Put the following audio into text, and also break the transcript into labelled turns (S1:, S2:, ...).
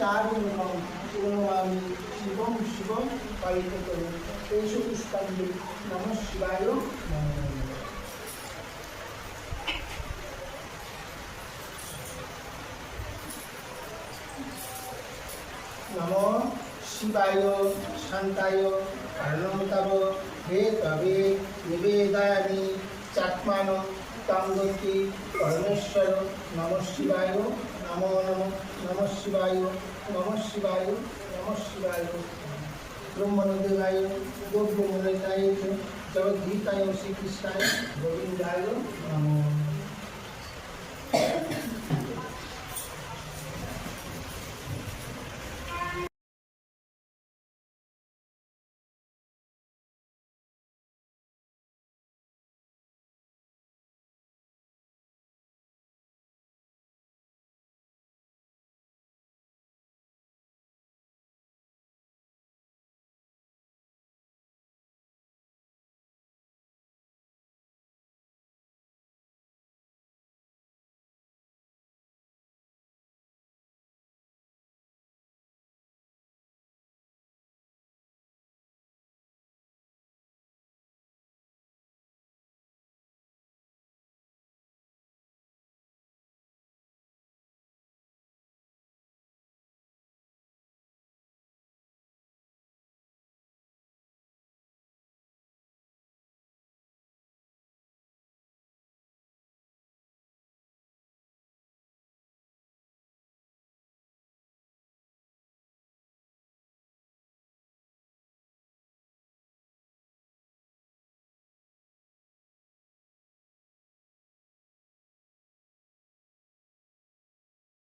S1: चारुमुखं प्रणमामि शिवं शिवं परिततं केशपुष्पाञ्जलि नमः शिवाय नमो शिवाय शान्ताय कर्णमतव हे तवे निवेदयामि चात्मानं तांगति परमेश्वर नमः शिवाय नमो नमः नमः शिवाय नमः शिवाय नमः शिवाय ब्रह्मदेवाय गोब्रह्मदेवाय जगद्गीताय श्रीकृष्णाय गोविंदाय नमो